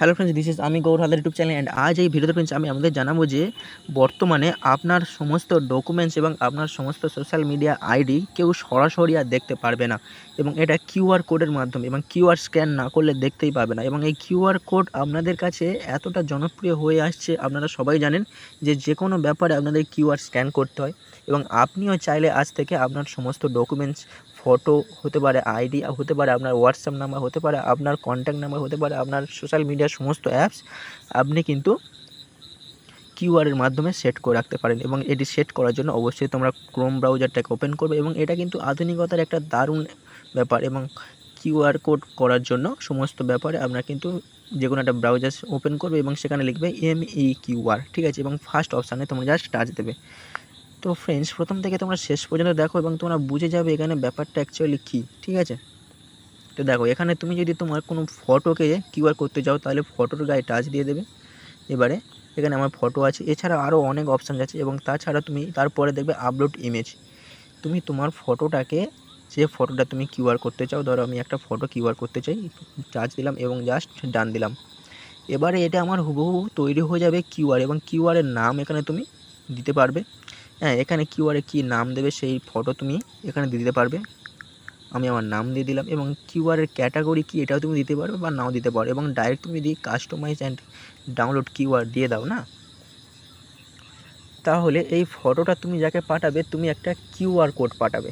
Hello friends, this is আমি Gour Haldar YouTube channel and আজ এই ভিডিওতে ফ্রেন্ডস আমি আমাদের জানাবো যে বর্তমানে আপনার সমস্ত ডকুমেন্টস এবং আপনার সমস্ত সোশ্যাল মিডিয়া আইডি কেউ সরাসরি আর দেখতে পারবে না এবং এটা কিউআর কোডের মাধ্যমে এবং কিউআর স্ক্যান না করলে দেখতেই পাবে না। এবং এই কিউআর কোড আপনাদের কাছে এতটা জনপ্রিয় হয়ে আসছে, আপনারা সবাই জানেন যে কোনো ব্যাপারে আপনাদের কিউআর স্ক্যান করতে হয় এবং আপনিও চাইলে আজ থেকে আপনার সমস্ত ডকুমেন্টস, ফটো হতে পারে, আইডি হতে পারে, আপনার হোয়াটসঅ্যাপ নাম্বার হতে পারে, আপনার কন্ট্যাক্ট নাম্বার হতে পারে, আপনার সোশ্যাল মিডিয়ার সমস্ত অ্যাপস আপনি কিন্তু কিউআরের মাধ্যমে সেট করে রাখতে পারেন। এবং এটি সেট করার জন্য অবশ্যই তোমরা ক্রোম ব্রাউজারটাকে ওপেন করবে এবং এটা কিন্তু আধুনিকতার একটা দারুণ ব্যাপার। এবং কিউআর কোড করার জন্য সমস্ত ব্যাপারে আপনার কিন্তু যে কোনো একটা ব্রাউজার ওপেন করবে এবং সেখানে লিখবে MEQR, ঠিক আছে, এবং ফার্স্ট অপশানে তোমরা জাস্ট টাচ দেবে। তো ফ্রেন্ডস, প্রথম থেকে তোমরা শেষ পর্যন্ত দেখো এবং তোমরা বুঝে যাবে এখানে ব্যাপারটা অ্যাকচুয়ালি কী, ঠিক আছে। তো দেখো, এখানে তুমি যদি তোমার কোনো ফটোকে কিউআর করতে যাও তাহলে ফটোর গায়ে টাচ দিয়ে দেবে। এবারে এখানে আমার ফটো আছে, এছাড়া আরও অনেক অপশান আছে এবং তাছাড়া তুমি তারপরে দেখবে আপলোড ইমেজ। তুমি তোমার ফটোটাকে, যে ফটোটা তুমি কিউআর করতে চাও, ধরো আমি একটা ফটো কিউআর করতে চাই, টাচ দিলাম এবং জাস্ট ডান দিলাম। এবারে এটা আমার হুবহু তৈরি হয়ে যাবে কিউআর এবং কিউআরের নাম এখানে তুমি দিতে পারবে। হ্যাঁ, এখানে কিউআরে কী নাম দেবে সেই ফটো তুমি এখানে দিতে পারবে। আমি আমার নাম দিয়ে দিলাম এবং কিউআরের ক্যাটাগরি কী এটাও তুমি দিতে পারবে বা নাও দিতে পারো। এবং ডাইরেক্ট তুমি যদি কাস্টমাইজ অ্যান্ড ডাউনলোড কিউআর দিয়ে দাও না, তাহলে এই ফটোটা তুমি যাকে পাঠাবে তুমি একটা কিউআর কোড পাঠাবে।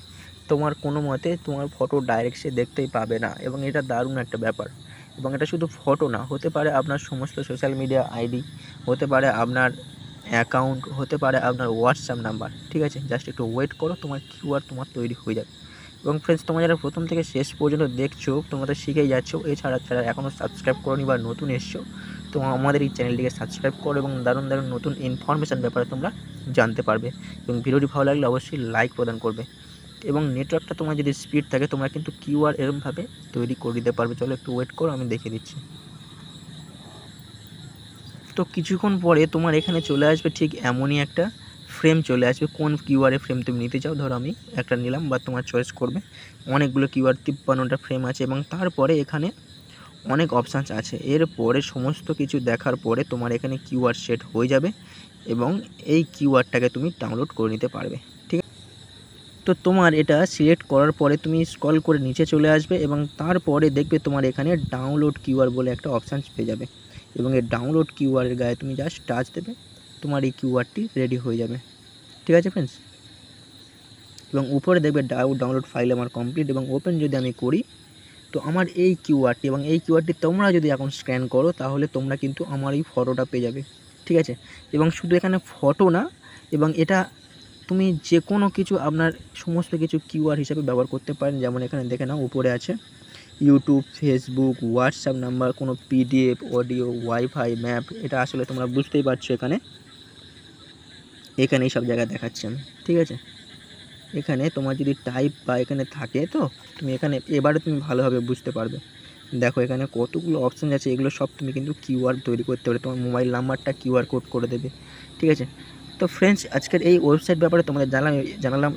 তোমার কোনো মতে তোমার ফটো ডাইরেক্ট সে দেখতেই পাবে না এবং এটা দারুণ একটা ব্যাপার। এবং এটা শুধু ফটো না, হতে পারে আপনার সমস্ত সোশ্যাল মিডিয়া আইডি, হতে পারে আপনার অ্যাকাউন্ট, হতে পারে আপনার হোয়াটসঅ্যাপ নাম্বার, ঠিক আছে। জাস্ট একটু ওয়েট করো, তোমার কিউআর তোমার তৈরি হয়ে যাবে। এবং ফ্রেন্ডস, তোমরা যারা প্রথম থেকে শেষ পর্যন্ত দেখছো তোমরা তো শিখেই যাচ্ছ, এছাড়া যারা এখনও সাবস্ক্রাইব করোনি বা নতুন এসছো, তো আমাদের এই চ্যানেলটিকে সাবস্ক্রাইব করো এবং দারুণ দারুণ নতুন ইনফরমেশান ব্যাপারে তোমরা জানতে পারবে। এবং ভিডিওটি ভালো লাগলে অবশ্যই লাইক প্রদান করবে। এবং নেটওয়ার্কটা তোমার যদি স্পিড থাকে তোমরা কিন্তু কিউআর এরকমভাবে তৈরি করে দিতে পারবে। চলো একটু ওয়েট করো, আমি দেখিয়ে দিচ্ছি। তো কিছুক্ষণ পরে তোমার এখানে চলে আসবে ঠিক এমনই একটা ফ্রেম চলে আসবে। কোন কিউআরের ফ্রেম তুমি নিতে চাও, ধরো আমি একটা নিলাম বা তোমার চয়েস করবে। অনেকগুলো কিউআর 53টা ফ্রেম আছে এবং তারপরে এখানে অনেক অপশানস আছে। এরপরে সমস্ত কিছু দেখার পরে তোমার এখানে কিউআর সেট হয়ে যাবে এবং এই কিউআরটাকে তুমি ডাউনলোড করে নিতে পারবে, ঠিক আছে। তো তোমার এটা সিলেক্ট করার পরে তুমি স্ক্রল করে নিচে চলে আসবে এবং তারপরে দেখবে তোমার এখানে ডাউনলোড কিউআর বলে একটা অপশানস পেয়ে যাবে এবং এই ডাউনলোড কিউআরের গায়ে তুমি জাস্ট টাচ দেবে, তোমার এই কিউআরটি রেডি হয়ে যাবে, ঠিক আছে ফ্রেন্ডস। এবং উপরে দেখবে ডাউনলোড ফাইল আমার কমপ্লিট এবং ওপেন যদি আমি করি, তো আমার এই কিউআরটি এবং এই কিউআরটি তোমরা যদি এখন স্ক্যান করো তাহলে তোমরা কিন্তু আমার এই ফটোটা পেয়ে যাবে, ঠিক আছে। এবং শুধু এখানে ফটো না, এবং এটা তুমি যে কোনো কিছু আপনার সমস্ত কিছু কিউআর হিসাবে ব্যবহার করতে পারেন। যেমন এখানে দেখে নাও, উপরে আছে ইউটিউব, ফেসবুক, হোয়াটসঅ্যাপ নাম্বার, কোনো পিডিএফ, অডিও, ওয়াইফাই, ম্যাপ। এটা আসলে তোমরা বুঝতেই পারছো, এখানে এই সব জায়গায় দেখাচ্ছি আমি, ঠিক আছে। এখানে তোমার যদি টাইপ বা এখানে থাকে তো তুমি এখানে এবারে তুমি ভালোভাবে বুঝতে পারবে। দেখো এখানে কতগুলো অপশান আছে, এগুলো সব তুমি কিন্তু কিউআর তৈরি করতে পারবে। তোমার মোবাইল নাম্বারটা কিউআর কোড করে দেবে, ঠিক আছে। তো ফ্রেন্ডস, আজকের এই ওয়েবসাইট ব্যাপারে তোমাদের জানালাম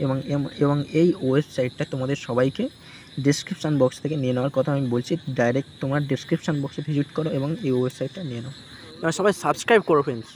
এবং এই ওয়েবসাইটটা তোমাদের সবাইকে ডেসক্রিপশান বক্স থেকে নিয়ে নেওয়ার কথা আমি বলছি। ডাইরেক্ট তোমার ডেসক্রিপশান বক্সে ভিজিট করো এবং এই ওয়েবসাইটটা নিয়ে নাও। সবাই সাবস্ক্রাইব করো ফ্রেন্ডস।